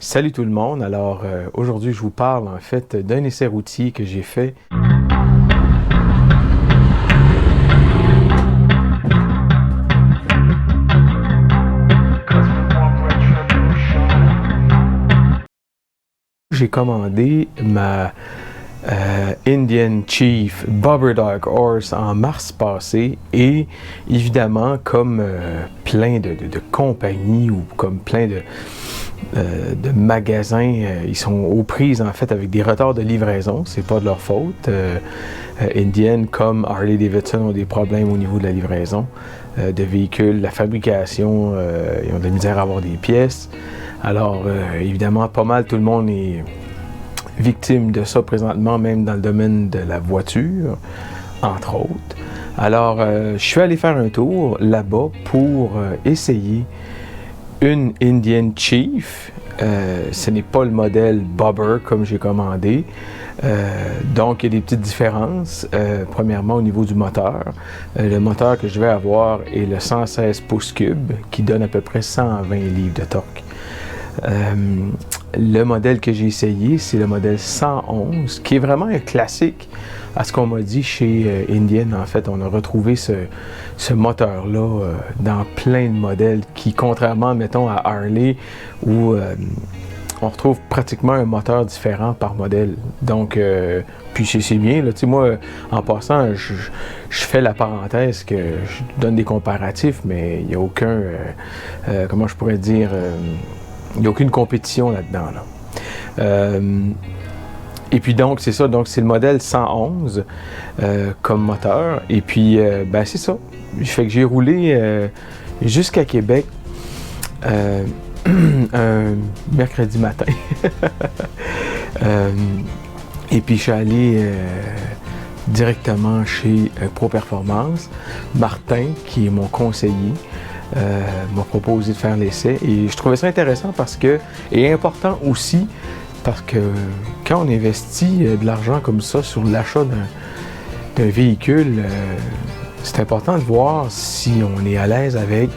Salut tout le monde, alors aujourd'hui je vous parle en fait d'un essai routier que j'ai fait. J'ai commandé ma Indian Chief Bobber Dark Horse en mars passé et évidemment comme plein de compagnies ou comme plein de magasins, ils sont aux prises en fait avec des retards de livraison, c'est pas de leur faute. Indian comme Harley Davidson ont des problèmes au niveau de la livraison de véhicules, la fabrication, ils ont de la misère à avoir des pièces. Alors évidemment pas mal tout le monde est victime de ça présentement, même dans le domaine de la voiture, entre autres. Alors je suis allé faire un tour là-bas pour essayer une Indian Chief. Ce n'est pas le modèle Bobber comme j'ai commandé. Donc, il y a des petites différences. Premièrement, au niveau du moteur. Le moteur que je vais avoir est le 116 pouces cubes, qui donne à peu près 120 livres de torque. Le modèle que j'ai essayé, c'est le modèle 111, qui est vraiment un classique à ce qu'on m'a dit chez Indian. En fait, on a retrouvé ce moteur-là dans plein de modèles qui, contrairement, mettons, à Harley, où on retrouve pratiquement un moteur différent par modèle. Donc, puis c'est bien. Là, moi, en passant, je fais la parenthèse que je donne des comparatifs, mais il n'y a aucun, comment je pourrais dire, il n'y a aucune compétition là-dedans. Là. Et puis donc, c'est ça. Donc, c'est le modèle 111 comme moteur. Et puis, ben c'est ça. Fait que j'ai roulé jusqu'à Québec un mercredi matin. Et puis, je suis allé directement chez Pro Performance. Martin, qui est mon conseiller, m'a proposé de faire l'essai. Et je trouvais ça intéressant parce que, et important aussi, parce que quand on investit de l'argent comme ça sur l'achat d'un véhicule, c'est important de voir si on est à l'aise avec,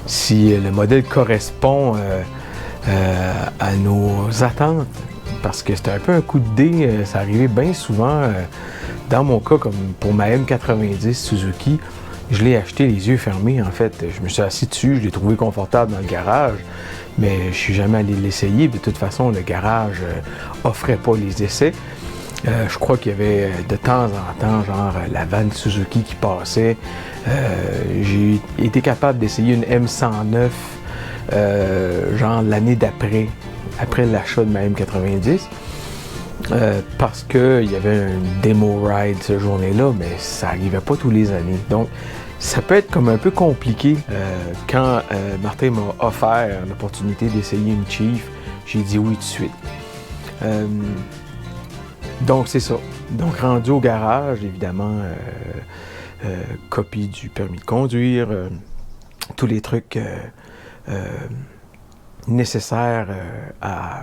si le modèle correspond à nos attentes. Parce que c'était un peu un coup de dé, ça arrivait bien souvent. Dans mon cas, comme pour ma M90 Suzuki, je l'ai acheté les yeux fermés en fait. Je me suis assis dessus, je l'ai trouvé confortable dans le garage. Mais je suis jamais allé l'essayer. De toute façon, le garage offrait pas les essais. Je crois qu'il y avait de temps en temps, genre la vanne Suzuki qui passait. J'ai été capable d'essayer une M109, genre l'année d'après, après l'achat de ma M90. Parce qu'il y avait une démo ride ce journée-là, mais ça n'arrivait pas tous les années. Donc, ça peut être comme un peu compliqué. Quand Martin m'a offert l'opportunité d'essayer une Chief, j'ai dit oui tout de suite. Donc, c'est ça. Donc, rendu au garage, évidemment, copie du permis de conduire, tous les trucs nécessaires à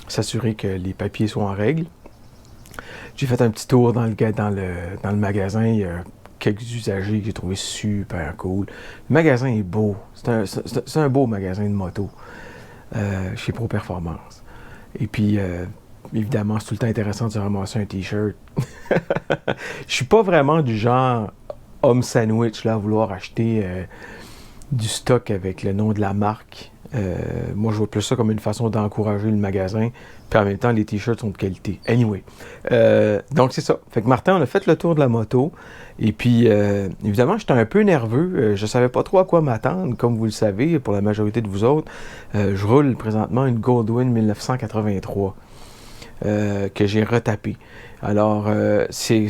s'assurer que les papiers sont en règle. J'ai fait un petit tour dans le magasin. Il y a quelques usagers que j'ai trouvé super cool. Le magasin est beau. C'est un beau magasin de moto chez Pro Performance. Et puis, évidemment, c'est tout le temps intéressant de se ramasser un T-shirt. Je suis pas vraiment du genre homme sandwich là, à vouloir acheter du stock avec le nom de la marque. Moi, je vois plus ça comme une façon d'encourager le magasin. Puis en même temps, les t-shirts sont de qualité. Anyway. Donc, c'est ça. Fait que Martin, on a fait le tour de la moto. Et puis, évidemment, j'étais un peu nerveux. Je savais pas trop à quoi m'attendre. Comme vous le savez, pour la majorité de vous autres, je roule présentement une Goldwing 1983 que j'ai retapée. Alors, c'est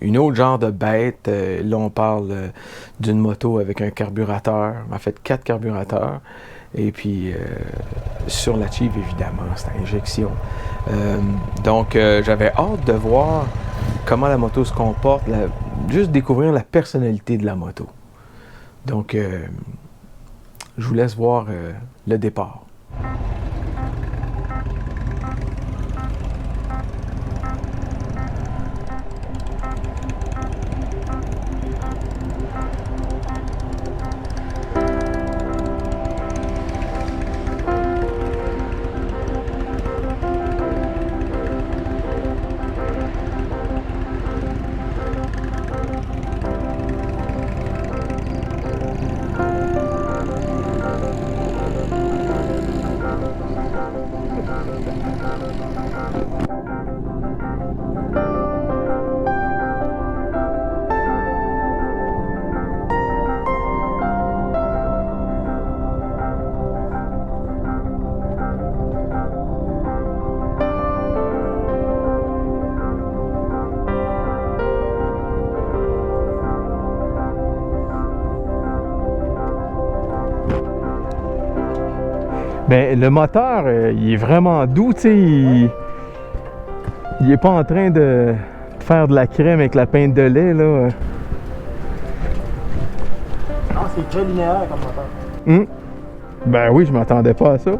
une autre genre de bête. Là, on parle d'une moto avec un carburateur. En fait, 4 carburateurs. Et puis, sur la Chief, évidemment, c'est à injection. Donc, j'avais hâte de voir comment la moto se comporte, juste découvrir la personnalité de la moto. Donc, je vous laisse voir le départ. Ben, le moteur, il est vraiment doux, tu sais. Il est pas en train de faire de la crème avec la pinte de lait, là. Non, c'est très linéaire comme moteur. Ben oui, je m'attendais pas à ça.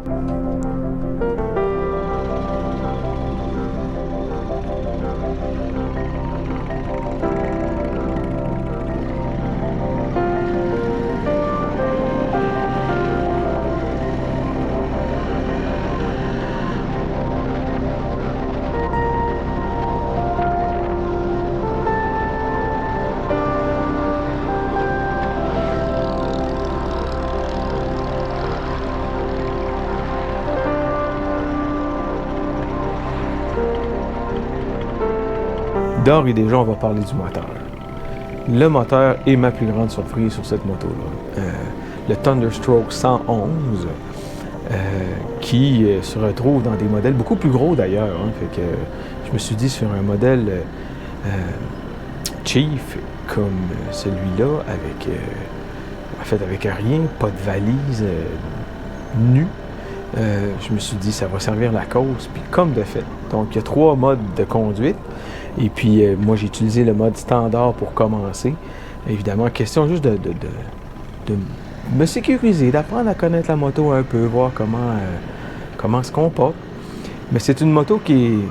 D'ores et déjà, on va parler du moteur. Le moteur est ma plus grande surprise sur cette moto-là. Le Thunderstroke 111, qui se retrouve dans des modèles beaucoup plus gros d'ailleurs. Fait que je me suis dit sur un modèle Chief comme celui-là, avec rien, pas de valise, nu. Je me suis dit ça va servir la cause, puis comme de fait. Donc il y a 3 modes de conduite. Et puis, moi, j'ai utilisé le mode standard pour commencer. Évidemment, question juste de me sécuriser, d'apprendre à connaître la moto un peu, voir comment elle se comporte. Mais c'est une moto qui est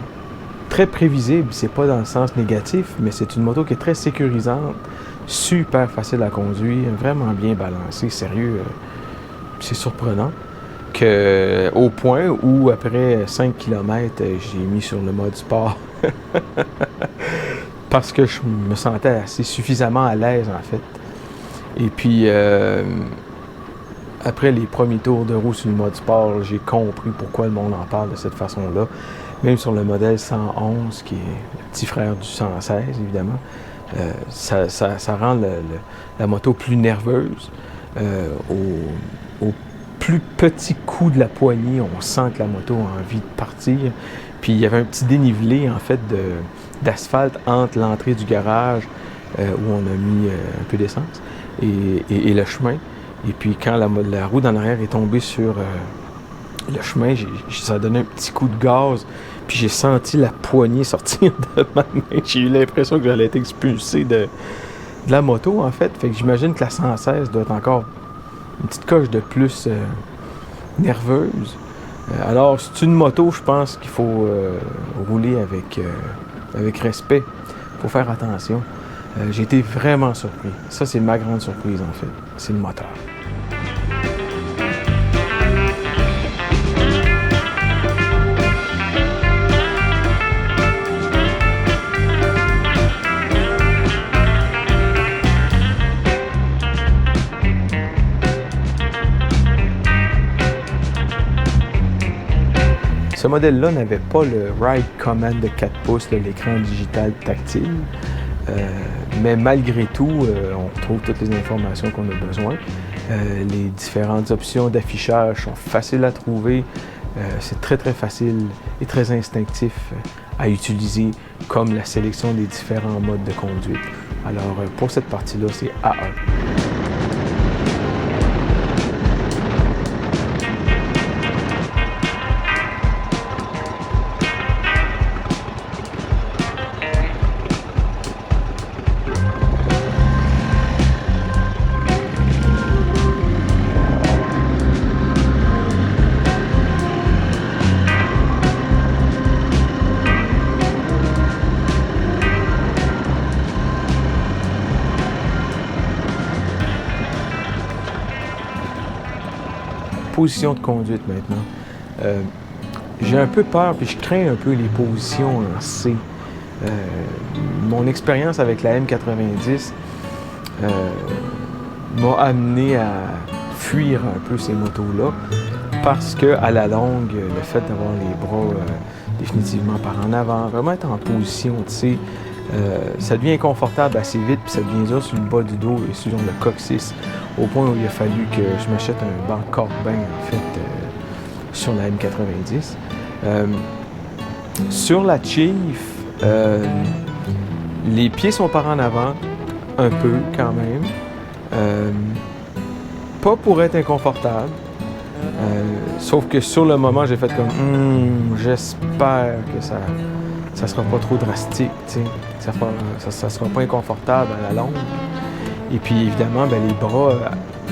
très prévisible. C'est pas dans le sens négatif, mais c'est une moto qui est très sécurisante, super facile à conduire, vraiment bien balancée. Sérieux, c'est surprenant. Au point où, après 5 km, j'ai mis sur le mode sport. Parce que je me sentais assez suffisamment à l'aise, en fait. Et puis, après les premiers tours de roue sur le mode sport, j'ai compris pourquoi le monde en parle de cette façon-là. Même sur le modèle 111, qui est le petit frère du 116, évidemment, ça rend la moto plus nerveuse. Au plus petit coup de la poignée, on sent que la moto a envie de partir. Puis il y avait un petit dénivelé, en fait, d'asphalte entre l'entrée du garage, où on a mis un peu d'essence, et le chemin. Et puis quand la roue d'en arrière est tombée sur le chemin, ça a donné un petit coup de gaz, puis j'ai senti la poignée sortir de ma main. J'ai eu l'impression que j'allais être expulsé de la moto, en fait. Fait que j'imagine que la 116 doit être encore une petite coche de plus nerveuse. Alors, c'est une moto, je pense qu'il faut rouler avec respect. Il faut faire attention. J'ai été vraiment surpris. Ça, c'est ma grande surprise, en fait. C'est le moteur. Ce modèle-là n'avait pas le Ride Command de 4 pouces, l'écran digital tactile, mais malgré tout, on retrouve toutes les informations qu'on a besoin. Les différentes options d'affichage sont faciles à trouver. C'est très très facile et très instinctif à utiliser, comme la sélection des différents modes de conduite. Alors pour cette partie-là, c'est A1. Position de conduite maintenant. J'ai un peu peur, puis je crains un peu les positions en C. Mon expérience avec la M90 m'a amené à fuir un peu ces motos-là, parce que à la longue, le fait d'avoir les bras définitivement par en avant, vraiment être en position, tu sais, ça devient inconfortable assez vite, puis ça devient dur sur le bas du dos et sur le coccyx, au point où il a fallu que je m'achète un banc Corbin, en fait, sur la M90. Sur la Chief, les pieds sont par en avant, un peu quand même. Pas pour être inconfortable, Sauf que sur le moment, j'ai fait comme j'espère que ça sera pas trop drastique, tu sais. Ça sera pas inconfortable à la longue. Et puis évidemment, ben, les bras,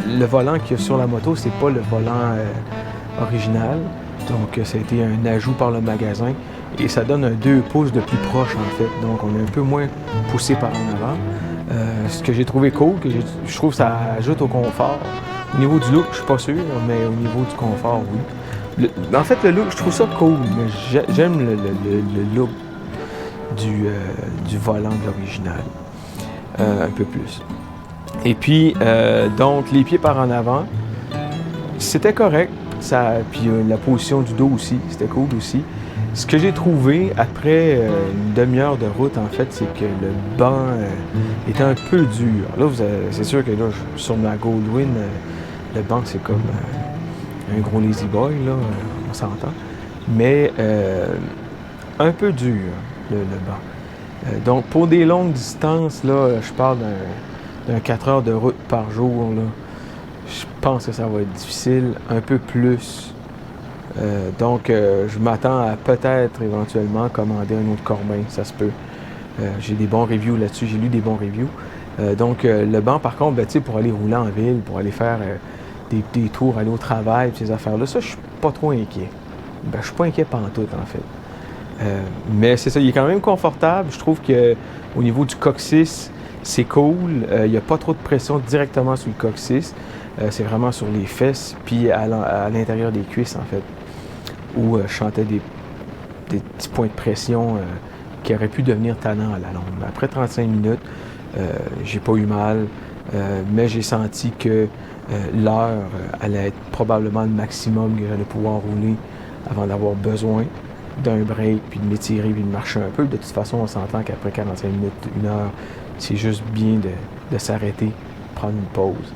le volant qu'il y a sur la moto, c'est pas le volant original. Donc ça a été un ajout par le magasin. Et ça donne un 2 pouces de plus proche en fait. Donc on est un peu moins poussé par en avant. Ce que j'ai trouvé cool, je trouve que ça ajoute au confort. Au niveau du look, je suis pas sûr, mais au niveau du confort, oui. En fait, le look, je trouve ça cool, mais j'aime le look du volant de l'original. Un peu plus. Et puis, donc, les pieds par en avant, c'était correct. Puis la position du dos aussi, c'était cool aussi. Ce que j'ai trouvé après une demi-heure de route, en fait, c'est que le banc était un peu dur. Là, c'est sûr que là, sur ma Goldwyn, le banc, c'est comme un gros lazy boy, là, on s'entend. Mais un peu dur, le banc. Donc, pour des longues distances, là, je parle d'un 4 heures de route par jour, là. Je pense que ça va être difficile, un peu plus. Donc, je m'attends à peut-être éventuellement commander un autre Corbin, ça se peut. J'ai des bons reviews là-dessus, j'ai lu des bons reviews. Donc, le banc, par contre, ben, pour aller rouler en ville, pour aller faire des tours, aller au travail, ces affaires-là, ça, je suis pas trop inquiet. Ben, je suis pas inquiet pantoute, en fait. Mais c'est ça, il est quand même confortable. Je trouve qu'au niveau du coccyx, c'est cool. Il n'y a pas trop de pression directement sur le coccyx. C'est vraiment sur les fesses, puis à l'intérieur des cuisses, en fait, où je sentais des petits points de pression qui auraient pu devenir tannants à la longue. Mais après 35 minutes, j'ai pas eu mal, mais j'ai senti que l'heure allait être probablement le maximum que j'allais pouvoir rouler avant d'avoir besoin d'un break, puis de m'étirer, puis de marcher un peu. De toute façon, on s'entend qu'après 45 minutes, 1 heure, c'est juste bien de s'arrêter, prendre une pause.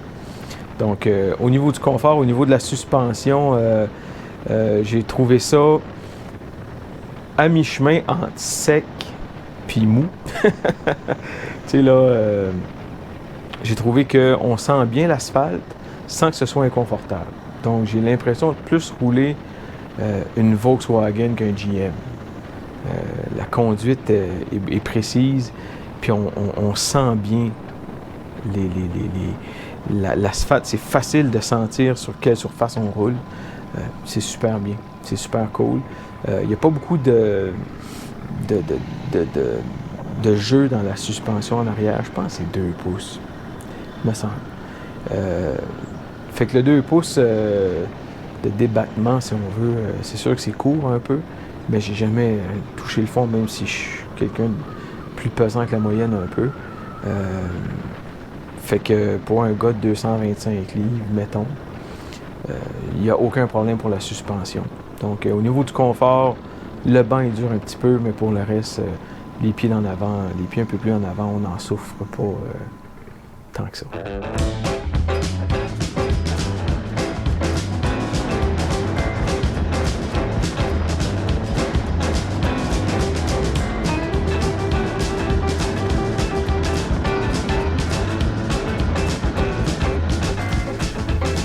Donc, au niveau du confort, au niveau de la suspension, j'ai trouvé ça à mi-chemin entre sec puis mou. Tu sais, là, j'ai trouvé qu'on sent bien l'asphalte sans que ce soit inconfortable. Donc, j'ai l'impression de plus rouler une Volkswagen qu'un GM. La conduite est précise, puis on sent bien l'asphalte. C'est facile de sentir sur quelle surface on roule. C'est super bien, c'est super cool. Il n'y a pas beaucoup de jeu dans la suspension en arrière. Je pense que c'est 2 pouces, me semble. Fait que le 2 pouces de débattement, si on veut, c'est sûr que c'est court un peu, mais j'ai jamais touché le fond, même si je suis quelqu'un de plus pesant que la moyenne un peu. Fait que pour un gars de 225 livres, mettons, il n'y a aucun problème pour la suspension. Donc, au niveau du confort, le banc est dur un petit peu, mais pour le reste, les pieds en avant, les pieds un peu plus en avant, on n'en souffre pas tant que ça.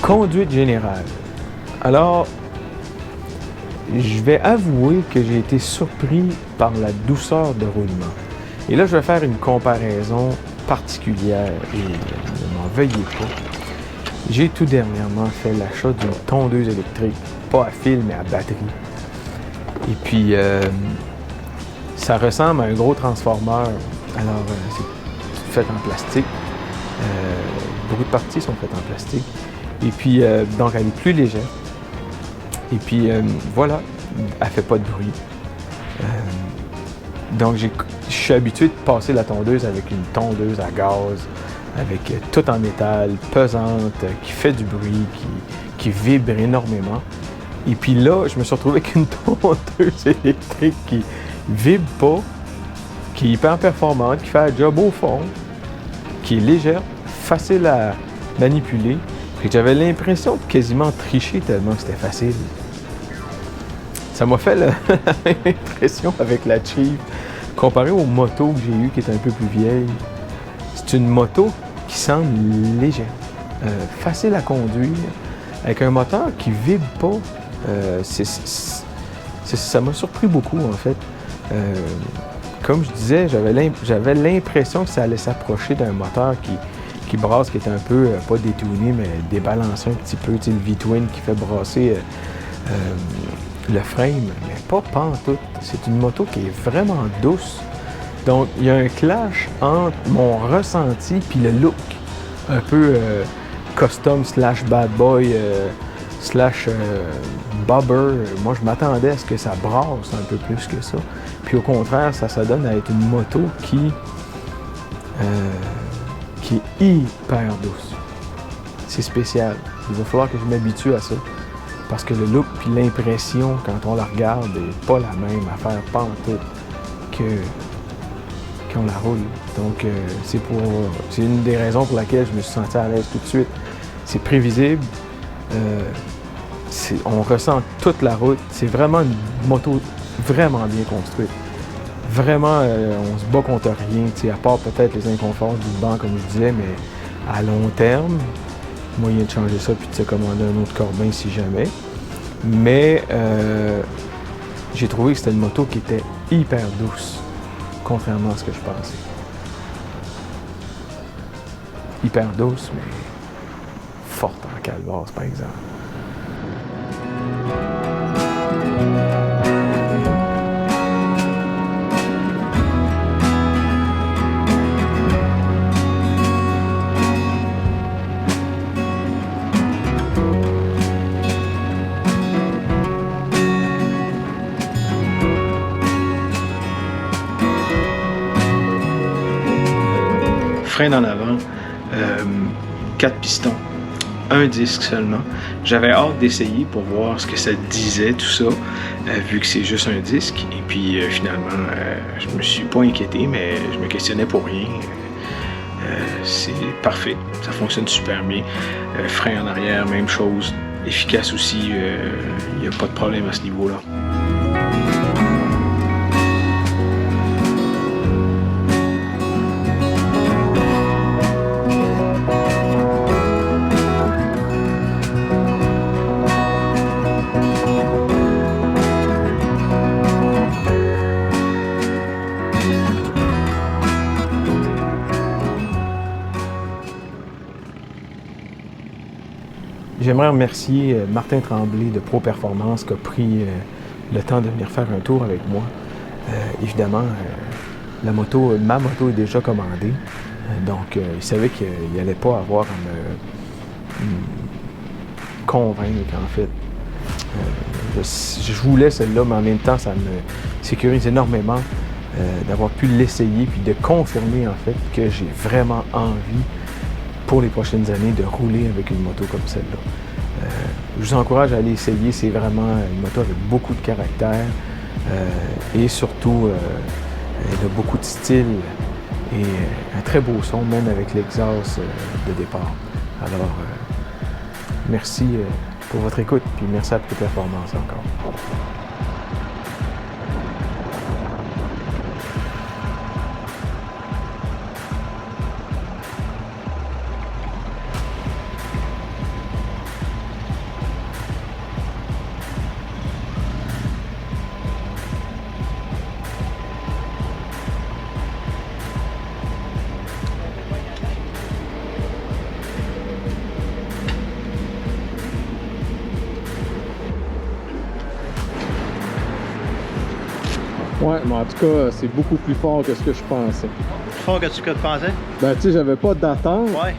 Conduite générale. Alors, je vais avouer que j'ai été surpris par la douceur de roulement. Et là, je vais faire une comparaison particulière et ne m'en veuillez pas. J'ai tout dernièrement fait l'achat d'une tondeuse électrique, pas à fil, mais à batterie. Et puis, ça ressemble à un gros transformeur. Alors, c'est fait en plastique. Beaucoup de parties sont faites en plastique. Et puis, donc, elle est plus légère. Et puis, voilà, elle fait pas de bruit. Donc, je suis habitué de passer la tondeuse avec une tondeuse à gaz, avec tout en métal, pesante, qui fait du bruit, qui vibre énormément. Et puis là, je me suis retrouvé avec une tondeuse électrique qui vibre pas, qui est hyper performante, qui fait un job au fond, qui est légère, facile à manipuler. Puis j'avais l'impression de quasiment tricher tellement que c'était facile. Ça m'a fait la même impression avec la Chief. Comparé aux motos que j'ai eues qui étaient un peu plus vieilles, c'est une moto qui semble légère, facile à conduire, avec un moteur qui vibre pas. Ça m'a surpris beaucoup, en fait. Comme je disais, j'avais l'impression que ça allait s'approcher d'un moteur qui brasse, qui est un peu, pas détuné, mais débalancé un petit peu. Tu sais, le V-Twin qui fait brasser le frame, mais pas pantoute. C'est une moto qui est vraiment douce. Donc, il y a un clash entre mon ressenti puis le look un peu custom / bad boy / bobber. Moi, je m'attendais à ce que ça brasse un peu plus que ça. Puis au contraire, ça donne à être une moto qui est hyper douce. C'est spécial. Il va falloir que je m'habitue à ça. Parce que le look puis l'impression, quand on la regarde, n'est pas la même affaire pantoute qu'on la roule. Donc, c'est une des raisons pour laquelle je me suis senti à l'aise tout de suite. C'est prévisible. On ressent toute la route. C'est vraiment une moto vraiment bien construite. Vraiment, on se bat contre rien, à part peut-être les inconforts du banc, comme je disais, mais à long terme, moyen de changer ça puis de se commander un autre Corbin si jamais. Mais j'ai trouvé que c'était une moto qui était hyper douce, contrairement à ce que je pensais. Hyper douce, mais forte en calebasse, par exemple. Frein en avant, 4 pistons, un disque seulement. J'avais hâte d'essayer pour voir ce que ça disait, tout ça, vu que c'est juste un disque. Et puis finalement, je me suis pas inquiété, mais je me questionnais pour rien. C'est parfait, ça fonctionne super bien. Frein en arrière, même chose, efficace aussi, il n'y a pas de problème à ce niveau-là. J'aimerais remercier Martin Tremblay de Pro Performance qui a pris le temps de venir faire un tour avec moi. Évidemment, ma moto est déjà commandée, donc il savait qu'il n'allait pas avoir à me convaincre en fait. Je voulais celle-là, mais en même temps, ça me sécurise énormément d'avoir pu l'essayer puis de confirmer en fait que j'ai vraiment envie pour les prochaines années de rouler avec une moto comme celle-là. Je vous encourage à aller essayer, c'est vraiment une moto avec beaucoup de caractère et surtout elle a beaucoup de style et un très beau son, même avec l'exhaust de départ. Alors, merci pour votre écoute, puis merci à Pro Performance encore. Ouais, mais en tout cas, c'est beaucoup plus fort que ce que je pensais. Plus fort que ce que tu pensais? Ben, tu sais, j'avais pas d'attente, Ouais.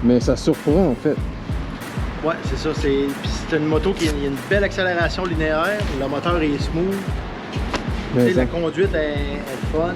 mais ça surprend en fait. Ouais, c'est ça. C'est une moto qui a une belle accélération linéaire. Le moteur est smooth. La conduite est fun.